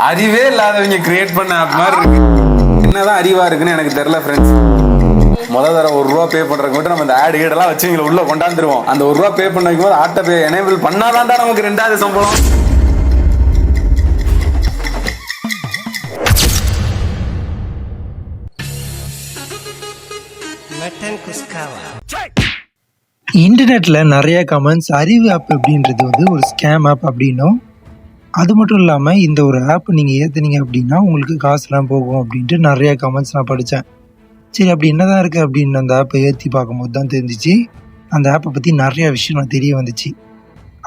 அறிவே இல்லாதவங்க கிரியேட் பண்ண ஆப் மாதிரி இருக்கு. என்னதான் அறிவா இருக்குன்னு எனக்கு தெரியல ஃப்ரெண்ட்ஸ். முதல் தடவை ₹1 பே பண்றதுக்கு மட்டும் நம்ம இந்த ஆட் கீடெல்லாம் வச்சு இவங்களை உள்ள கொண்டாந்துருவோம். அந்த ₹1 பே பண்ண வைக்கும் போது ஆட்டோ பே எனேபிள் பண்ணாதான்டா நமக்கு 2வது சம்பளம். இன்டர்நெட்ல நிறைய கமெண்ட்ஸ் அறிவு ஆப் அப்படின்றது வந்து ஒரு ஸ்கேம் ஆப் அப்படின்னும், அது மட்டும் இல்லாமல் இந்த ஒரு ஆப் நீங்கள் ஏற்றுனீங்க அப்படின்னா உங்களுக்கு காசுலாம் போகும் அப்படின்ட்டு நிறைய கமெண்ட்ஸ் நான் படித்தேன். சரி, அப்படி என்னதான் இருக்குது அப்படின்னு அந்த ஆப்பை ஏற்றி பார்க்கும்போது தான் தெரிஞ்சிச்சு. அந்த ஆப்பை பற்றி நிறையா விஷயம் நான் தெரிய வந்துச்சு.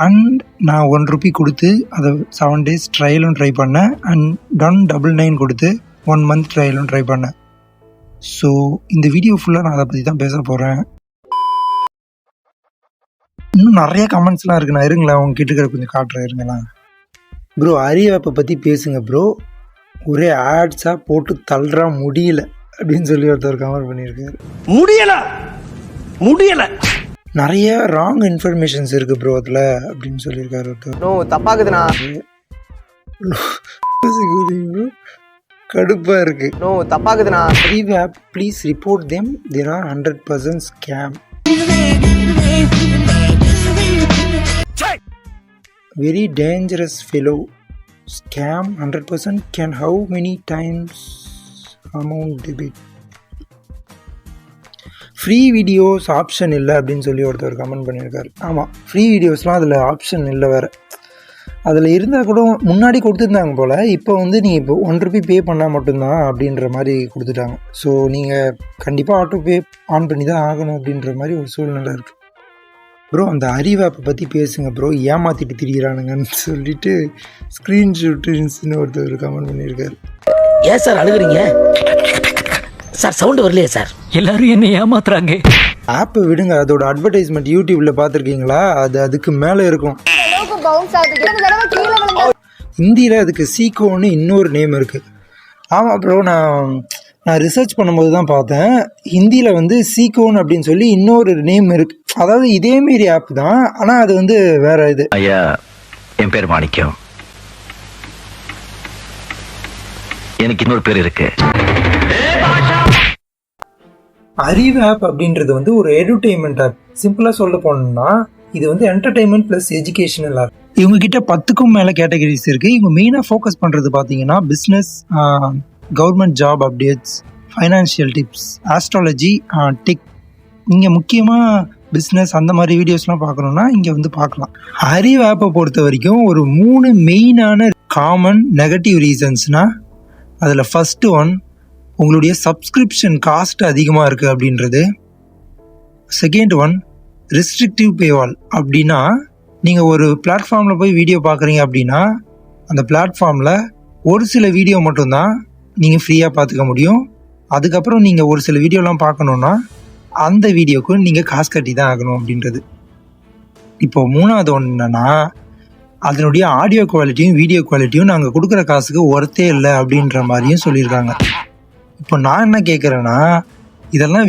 அண்ட் நான் ₹1 கொடுத்து அதை 7 days ட்ரையலும் ட்ரை பண்ணேன். அண்ட் $199 கொடுத்து 1 month ட்ரையலும் ட்ரை பண்ணேன். ஸோ இந்த வீடியோ ஃபுல்லாக நான் அதை பற்றி தான் பேச போகிறேன். இன்னும் நிறைய கமெண்ட்ஸ்லாம் இருக்கு. நான் இருங்களா அவங்க கிட்ட கொஞ்சம் காட்டுறேன் இருங்களா. ப்ரோ அறிவு ஆப்பை பற்றி பேசுங்க ப்ரோ, ஒரே ஆட்ஸாக போட்டு தள்ளுறா முடியல அப்படின்னு சொல்லி ஒருத்தர் கமெண்ட் பண்ணியிருக்காரு. முடியல நிறைய ராங் இன்ஃபர்மேஷன்ஸ் இருக்கு ப்ரோ அதில் அப்படின்னு சொல்லியிருக்காரு ஒருத்தர். தப்பாக்குதுண்ணா, கடுப்பாக இருக்கு. தப்பாக்குதுண்ணா. அறிவு app please report them, there are 100% scam. Very dangerous fellow. Scam 100% can how many times amount debit. Free videos option இல்லை அப்படின்னு சொல்லி ஒருத்தர் கமெண்ட் பண்ணியிருக்காரு. ஆமாம், ஃப்ரீ வீடியோஸ்லாம் அதில் ஆப்ஷன் இல்லை வேறு. அதில் இருந்தால் கூட முன்னாடி கொடுத்துருந்தாங்க போல். இப்போ வந்து நீங்கள் இப்போ ₹1 பே பண்ணால் மட்டும்தான் அப்படின்ற மாதிரி கொடுத்துட்டாங்க. ஸோ நீங்கள் கண்டிப்பாக ஆட்டோ பே ஆன் பண்ணி தான் ஆகணும் அப்படின்ற மாதிரி ஒரு சூழ்நிலை இருக்குது. ப்ரோ அந்த அறிவு ஆப்பை பற்றி பேசுங்க ப்ரோ, ஏமாற்றிட்டு திரிகிறானுங்கன்னு சொல்லிட்டு ஸ்க்ரீன்ஷாட்னு ஒருத்தர் கமெண்ட் பண்ணியிருக்காரு. ஏன் சார் அழுகுறீங்க சார்? சவுண்டு வரலையே சார்? எல்லாரும் என்ன ஏமாத்துறாங்க. ஆப்பை விடுங்க, அதோட அட்வர்டைஸ்மெண்ட் யூடியூப்பில் பார்த்துருக்கீங்களா? அதுக்கு மேலே இருக்கும். ஹிந்தியில் அதுக்கு சீக்கோன்னு இன்னொரு நேம் இருக்குது. ஆமாம் ப்ரோ, நான் ரிசர்ச் பண்ணும்போது தான் பார்த்தேன். ஹிந்தியில் வந்து சீக்கோன் அப்படின்னு சொல்லி இன்னொரு நேம் இருக்குது. அதாவது இதேமாரி ஆப் தான், ஆனால் அது வந்து வேற இது. ஐயா, என் பேர் மாணிக்கம். எனக்கு இன்னொரு பேர் இருக்கு. அறிவு ஆப் அப்படின்றது வந்து ஒரு என்டர்டெயின்மெண்ட் ஆப். சிம்பிளாக சொல்ல போனோம்னா இது வந்து என்டர்டெயின்மெண்ட் ப்ளஸ் எஜுகேஷனல் ஆப். இவங்க கிட்ட 10க்கும் மேலே கேட்டகரிஸ் இருக்குது. இவங்க மெயினாக ஃபோக்கஸ் பண்ணுறது பார்த்தீங்கன்னா business, government job updates, financial tips, astrology, tech. நீங்கள் முக்கியமாக பிஸ்னஸ் அந்த மாதிரி வீடியோஸ்லாம் பார்க்கணுன்னா இங்கே வந்து பார்க்கலாம். அறிவு ஆப்பை பொறுத்த வரைக்கும் ஒரு 3 மெயினான காமன் நெகட்டிவ் ரீசன்ஸ்னால் அதில் ஃபஸ்ட்டு ஒன் உங்களுடைய சப்ஸ்கிரிப்ஷன் காஸ்ட் அதிகமாக இருக்குது அப்படின்றது. Second one restrictive பேவால். அப்படின்னா நீங்கள் ஒரு பிளாட்ஃபார்மில் போய் வீடியோ பார்க்குறீங்க அப்படின்னா அந்த பிளாட்ஃபார்மில் ஒரு சில வீடியோ மட்டும்தான் நீங்கள் ஃப்ரீயாக பார்த்துக்க முடியும். அதுக்கப்புறம் நீங்கள் ஒரு சில வீடியோலாம் பார்க்கணுன்னா அந்த வீடியோக்கு நீங்கள் காசு கட்டி தான் ஆகணும் அப்படின்றது. இப்போ 3வது ஒன்று என்னென்னா அதனுடைய ஆடியோ குவாலிட்டியும் வீடியோ குவாலிட்டியும் நாங்கள் கொடுக்குற காசுக்கு ஒர்த்தே இல்லை அப்படின்ற மாதிரியும் சொல்லியிருக்காங்க. இப்போ நான் என்ன கேட்குறேன்னா, இதெல்லாம்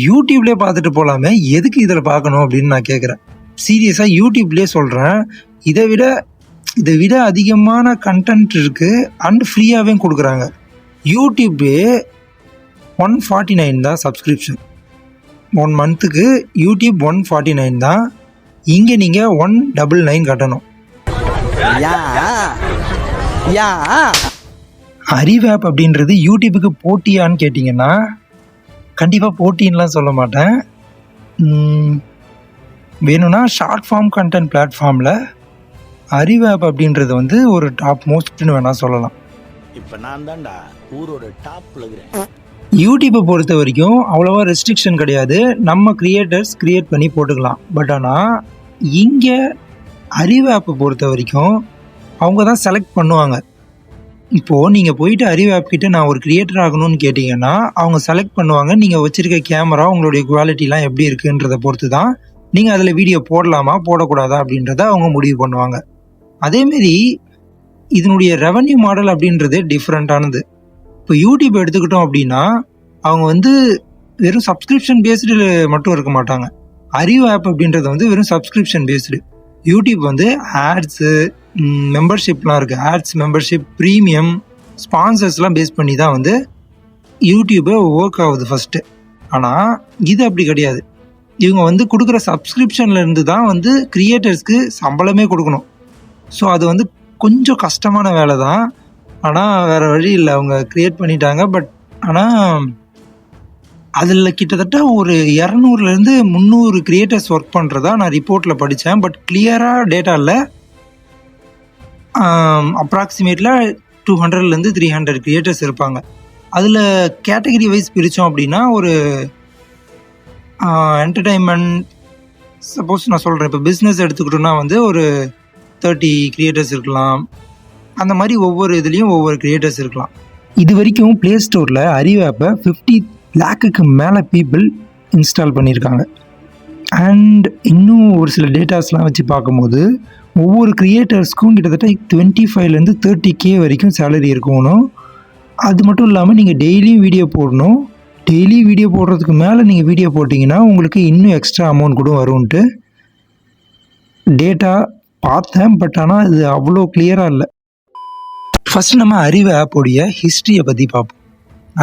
யூடியூப்லேயே பார்த்துட்டு போகலாமே, எதுக்கு இதில் பார்க்கணும் அப்படின்னு நான் கேட்குறேன். சீரியஸாக யூடியூப்லேயே சொல்கிறேன், இதை விட அதிகமான கண்டென்ட் இருக்குது அண்ட் ஃப்ரீயாகவே கொடுக்குறாங்க. யூடியூப்பே 149 தான் சப்ஸ்கிரிப்ஷன் 1 monthக்கு. யூடியூப் 149 தான். இங்கே நீங்கள் 199 கட்டணும். அறிவு ஆப் அப்படின்றது யூடியூபுக்கு போட்டியான்னு கேட்டிங்கன்னா கண்டிப்பாக போட்டின்லாம் சொல்ல மாட்டேன். வேணும்னா ஷார்ட் ஃபார்ம் கண்டென்ட் பிளாட்ஃபார்மில் அறிவு ஆப் அப்படின்றது வந்து ஒரு டாப் மோஸ்ட்னு வேணால் சொல்லலாம். இப்போ நான் தான்டா ஊரோட டாப்ல இருக்கிறேன். யூடியூப்பை பொறுத்த வரைக்கும் அவ்வளோவா ரெஸ்ட்ரிக்ஷன் கிடையாது. நம்ம கிரியேட்டர்ஸ் கிரியேட் பண்ணி போட்டுக்கலாம். பட் ஆனால் இங்கே அறிவு ஆப்பை பொறுத்த வரைக்கும் அவங்க தான் செலக்ட் பண்ணுவாங்க. இப்போது நீங்கள் போயிட்டு அறிவு ஆப் கிட்ட நான் ஒரு கிரியேட்டர் ஆகணும்னு கேட்டிங்கன்னா அவங்க செலக்ட் பண்ணுவாங்க. நீங்கள் வச்சுருக்க கேமரா உங்களுடைய குவாலிட்டிலாம் எப்படி இருக்குன்றதை பொறுத்து தான் நீங்கள் அதில் வீடியோ போடலாமா போடக்கூடாதா அப்படின்றத அவங்க முடிவு பண்ணுவாங்க. அதேமாரி இதனுடைய ரெவன்யூ மாடல் அப்படின்றது டிஃப்ரெண்ட்டானது. இப்போ யூடியூப் எடுத்துக்கிட்டோம் அப்படின்னா அவங்க வந்து வெறும் சப்ஸ்கிரிப்ஷன் பேஸ்டு மட்டும் இருக்க மாட்டாங்க. அறிவு ஆப் அப்படின்றது வந்து வெறும் சப்ஸ்கிரிப்ஷன் பேஸ்டு. யூடியூப் வந்து ஆட்ஸு, மெம்பர்ஷிப்லாம் இருக்குது. ஆட்ஸ், மெம்பர்ஷிப், ப்ரீமியம், ஸ்பான்சர்ஸ்லாம் பேஸ் பண்ணி தான் வந்து யூடியூபை ஒர்க் ஆகுது ஃபஸ்ட்டு. ஆனால் இது அப்படி கிடையாது. இவங்க வந்து கொடுக்குற சப்ஸ்கிரிப்ஷன்லேருந்து தான் வந்து க்ரியேட்டர்ஸ்க்கு சம்பளமே கொடுக்கணும். ஸோ அது வந்து கொஞ்சம் கஷ்டமான வேலை தான். ஆனால் வேறு வழி இல்லை, அவங்க க்ரியேட் பண்ணிட்டாங்க. பட் ஆனால் அதில் கிட்டத்தட்ட ஒரு 200லேருந்து 300 கிரியேட்டர்ஸ் ஒர்க் பண்ணுறதா நான் ரிப்போர்ட்டில் படித்தேன். பட் கிளியராக டேட்டா இல்லை. அப்ராக்சிமேட்டில் 200லேருந்து 300 கிரியேட்டர்ஸ் இருப்பாங்க. அதில் கேட்டகரி வைஸ் பிரித்தோம் அப்படின்னா ஒரு என்டர்டைன்மெண்ட், சப்போஸ் நான் சொல்கிறேன், இப்போ பிஸ்னஸ் எடுத்துக்கிட்டோன்னா வந்து ஒரு 30 கிரியேட்டர்ஸ் இருக்கலாம். அந்த மாதிரி ஒவ்வொரு இதுலேயும் ஒவ்வொரு கிரியேட்டர்ஸ் இருக்கலாம். இது வரைக்கும் ப்ளே ஸ்டோரில் அறிவு ஆப்பை 50 லேக்குக்கு மேலே பீப்புள் இன்ஸ்டால் பண்ணியிருக்காங்க. அண்ட் இன்னும் ஒரு சில டேட்டாஸ்லாம் வச்சு பார்க்கும்போது ஒவ்வொரு க்ரியேட்டர்ஸ்க்கும் கிட்டத்தட்ட 25லேருந்து 30K வரைக்கும் சேலரி இருக்கணும். அது மட்டும் இல்லாமல் நீங்கள் டெய்லியும் வீடியோ போடணும். டெய்லி வீடியோ போடுறதுக்கு மேலே நீங்கள் வீடியோ போட்டிங்கன்னா உங்களுக்கு இன்னும் எக்ஸ்ட்ரா அமௌண்ட் கூட வரும்ன்ட்டு டேட்டா பார்த்தேன். பட் ஆனால் இது அவ்வளோ கிளியராக இல்லை. ஃபஸ்ட்டு நம்ம அறிவு ஆப்போடைய ஹிஸ்ட்ரியை பற்றி பார்ப்போம்.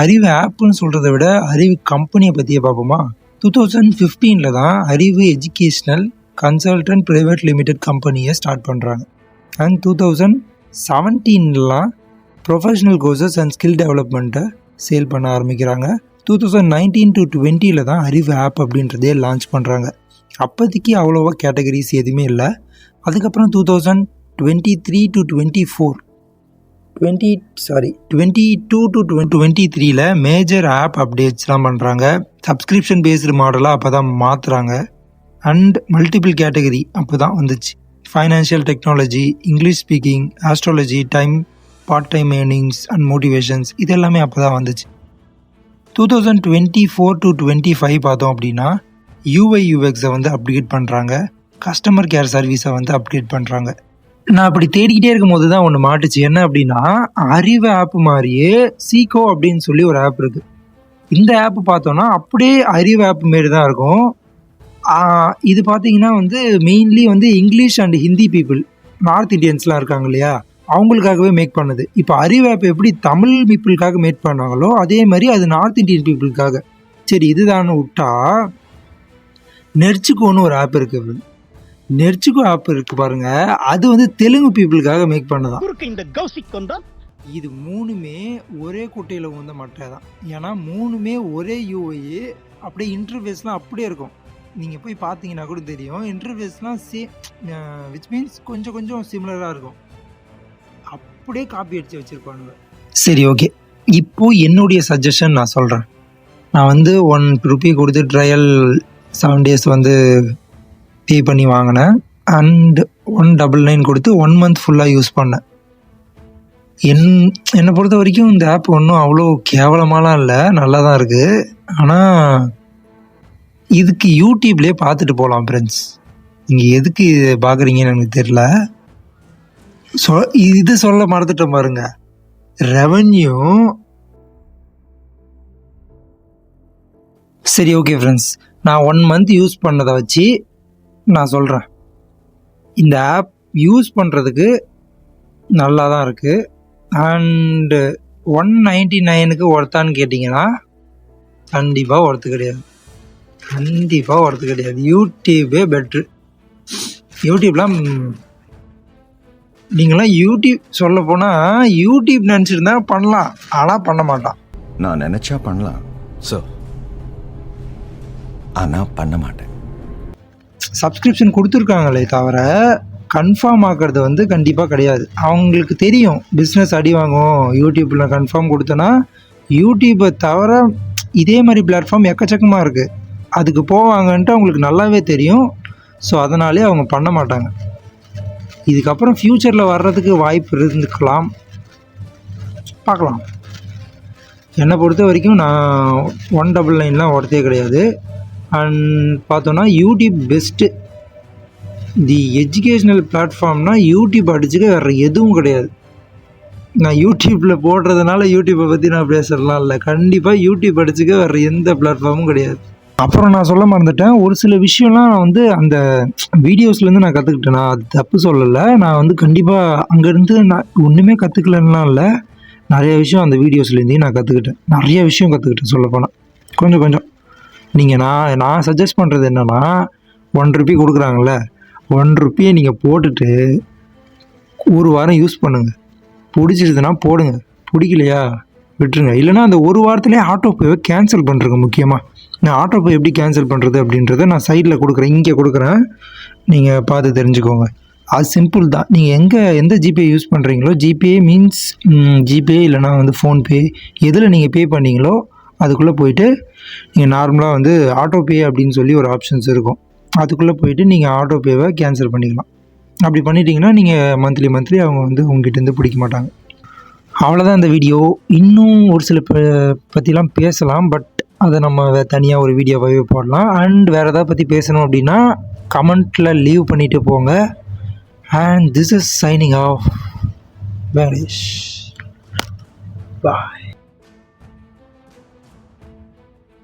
அறிவு ஆப்புன்னு சொல்கிறத விட அறிவு கம்பெனியை பற்றியே பார்ப்போமா. 2015 தான் Arivu educational consultant private limited கம்பெனியை ஸ்டார்ட் பண்ணுறாங்க. And 2017 professional courses and skill டெவலப்மெண்ட்டை சேல் பண்ண ஆரம்பிக்கிறாங்க. 2019 to 20 தான் அறிவு ஆப் அப்படின்றதே லான்ச் பண்ணுறாங்க. அப்போதைக்கு அவ்வளோவா கேட்டகரிஸ் எதுவுமே இல்லை. அதுக்கப்புறம் 2023 to 24 22 to 23 மேஜர் ஆப் அப்டேட்ஸ்லாம் பண்ணுறாங்க. சப்ஸ்கிரிப்ஷன் பேஸ்டு மாடலாக அப்போ தான் மாற்றுறாங்க. அண்ட் மல்டிபிள் கேட்டகரி அப்போ தான் வந்துச்சு. Financial technology, English speaking, astrology, part time earnings and motivations, இது எல்லாமே அப்போ தான் வந்துச்சு. 2024 to 25 பார்த்தோம் அப்படின்னா UI UXை வந்து அப்டேட் பண்ணுறாங்க. கஸ்டமர் கேர் சர்வீஸை வந்து அப்டேட் பண்ணுறாங்க. நான் அப்படி தேடிக்கிட்டே இருக்கும் போது தான் ஒன்று மாட்டுச்சு. என்ன அப்படின்னா, அறிவு ஆப் மாதிரியே சீகோ அப்படின்னு சொல்லி ஒரு ஆப் இருக்குது. இந்த ஆப் பார்த்தோன்னா அப்படியே அறிவு ஆப் மாரி தான் இருக்கும். இது பார்த்தீங்கன்னா வந்து மெயின்லி வந்து English and Hindi people, north இந்தியன்ஸ்லாம் இருக்காங்க இல்லையா, அவங்களுக்காகவே மேக் பண்ணுது. இப்போ அறிவு ஆப் எப்படி தமிழ் பீப்புளுக்காக மேக் பண்ணாங்களோ அதே மாதிரி அது நார்த் இந்தியன் பீப்புளுக்காக. சரி, இதுதான் விட்டா நெர்ச்சிகோன்னு ஒரு ஆப் இருக்குது. நெர்ச்சிகோ ஆப் இருக்கு பாருங்க, அது வந்து தெலுங்கு பீப்புளுக்காக மேக் பண்ணதான். இது மூணுமே ஒரே குட்டையில் வந்த மட்டை தான். ஏன்னா மூணுமே ஒரே யூஐ, அப்படியே இன்டர்ஃபேஸ்லாம் அப்படியே இருக்கும். நீங்கள் போய் பார்த்தீங்கன்னா கூட தெரியும், இன்டர்ஃபேஸ்லாம் விச் மீன்ஸ் கொஞ்சம் சிமிலராக இருக்கும். அப்படியே காப்பி அடித்து வச்சுருப்பானுங்க. சரி, ஓகே. இப்போது என்னுடைய சஜஷன் நான் சொல்கிறேன். நான் வந்து ₹1 கொடுத்து ட்ரையல் 7 days வந்து பே பண்ணி வாங்கினேன். அண்ட் 199 கொடுத்து 1 month ஃபுல்லாக யூஸ் பண்ணேன். என்னை பொறுத்த வரைக்கும் இந்த ஆப் ஒன்றும் அவ்வளோ கேவலமாலாம் இல்லை, நல்லா தான் இருக்குது. ஆனால் இதுக்கு யூடியூப்லேயே பார்த்துட்டு போகலாம் ஃப்ரெண்ட்ஸ். நீங்கள் எதுக்கு பார்க்குறீங்கன்னு எனக்கு தெரியல. இது சொல்ல மறந்துட்டேன் பாருங்க, ரெவன்யூ. சரி, ஓகே ஃப்ரெண்ட்ஸ், நான் 1 month யூஸ் பண்ணதை வச்சு நான் சொல்கிறேன். இந்த ஆப் யூஸ் பண்ணுறதுக்கு நல்லா தான் இருக்குது. அண்டு 199க்கு ஒர்த்தான்னு கேட்டிங்கன்னா கண்டிப்பாக ஒர்த்து கிடையாது. யூடியூபே பெட்ரு. யூடியூப்லாம் நீங்களாம் யூடியூப் சொல்ல போனால் யூடியூப் நினச்சிருந்தா பண்ணலாம், ஆனால் பண்ண மாட்டான். நான் நினைச்சா பண்ணலாம் சார், ஆனால் பண்ண மாட்டேன். சப்ஸ்கிரிப்ஷன் கொடுத்துருக்காங்களே தவிர கன்ஃபார்ம் ஆக்கிறது வந்து கண்டிப்பாக கிடையாது. அவங்களுக்கு தெரியும் பிஸ்னஸ் அடி வாங்கும் யூடியூப்பில் கன்ஃபார்ம் கொடுத்தோன்னா. யூடியூப்பை தவிர இதே மாதிரி பிளாட்ஃபார்ம் எக்கச்சக்கமாக இருக்குது, அதுக்கு போவாங்கன்ட்டு அவங்களுக்கு நல்லாவே தெரியும். ஸோ அதனாலே அவங்க பண்ண மாட்டாங்க. இதுக்கப்புறம் ஃப்யூச்சரில் வர்றதுக்கு வாய்ப்பு இருந்துக்கலாம், பார்க்கலாம். என்னை பொறுத்த வரைக்கும் நான் 199 ஒர்த்தே கிடையாது. அண்ட் பார்த்தோன்னா யூடியூப் பெஸ்ட்டு. தி எஜுகேஷ்னல் பிளாட்ஃபார்ம்னா யூடியூப் அடிச்சுக்க வேறு எதுவும் கிடையாது. நான் யூடியூப்பில் போடுறதுனால யூடியூப்பை பற்றி நான் பேசுகிறலாம் இல்லை, கண்டிப்பாக யூடியூப் அடிச்சுக்க வேறு எந்த பிளாட்ஃபார்மும் கிடையாது. அப்புறம் நான் சொல்ல மறந்துட்டேன், ஒரு சில விஷயம்லாம் நான் வந்து அந்த வீடியோஸ்லேருந்து நான் கற்றுக்கிட்டேன். நான் அது தப்பு சொல்லலை. நான் வந்து கண்டிப்பாக அங்கேருந்து நான் ஒன்றுமே கற்றுக்கலன்னா இல்லை, நிறைய விஷயம் அந்த வீடியோஸ்லேருந்தே நான் கற்றுக்கிட்டேன். நிறைய விஷயம் கற்றுக்கிட்டேன் சொல்லப்போனால். கொஞ்சம் கொஞ்சம் நீங்கள் நான் சஜஸ்ட் பண்ணுறது என்னென்னா, ₹1 கொடுக்குறாங்கல்ல, ₹1 நீங்கள் போட்டுட்டு ஒரு வாரம் யூஸ் பண்ணுங்கள். பிடிச்சிருதுன்னா போடுங்க, பிடிக்கலையா விட்டுருங்க. இல்லைனா அந்த ஒரு வாரத்திலே ஆட்டோ பேவை கேன்சல் பண்ணுறேங்க. முக்கியமாக நான் ஆட்டோ பே எப்படி கேன்சல் பண்ணுறது அப்படின்றத நான் சைடில் கொடுக்குறேன், இங்கே கொடுக்குறேன், நீங்கள் பார்த்து தெரிஞ்சுக்கோங்க. அது சிம்பிள் தான். நீங்கள் எந்த ஜிபே யூஸ் பண்ணுறீங்களோ, ஜிபே மீன்ஸ் ஜிபே இல்லைனா வந்து ஃபோன்பே, எதில் நீங்கள் பே பண்ணீங்களோ அதுக்குள்ளே போயிட்டு நீங்கள் நார்மலாக வந்து ஆட்டோ பே அப்படின்னு சொல்லி ஒரு ஆப்ஷன்ஸ் இருக்கும். அதுக்குள்ளே போயிட்டு நீங்கள் ஆட்டோ பேவை கேன்சல் பண்ணிக்கலாம். அப்படி பண்ணிட்டீங்கன்னா நீங்கள் மந்த்லி அவங்க வந்து உங்ககிட்டேருந்து பிடிக்க மாட்டாங்க. அவ்வளோதான் இந்த வீடியோ. இன்னும் ஒரு சில பற்றிலாம் பேசலாம், பட் அதை நம்ம தனியாக ஒரு வீடியோவாகவே போடலாம். அண்ட் வேறு எதாவது பற்றி பேசணும் அப்படின்னா கமெண்ட்டில் லீவ் பண்ணிவிட்டு போங்க. And this is signing off Velesh. Bye.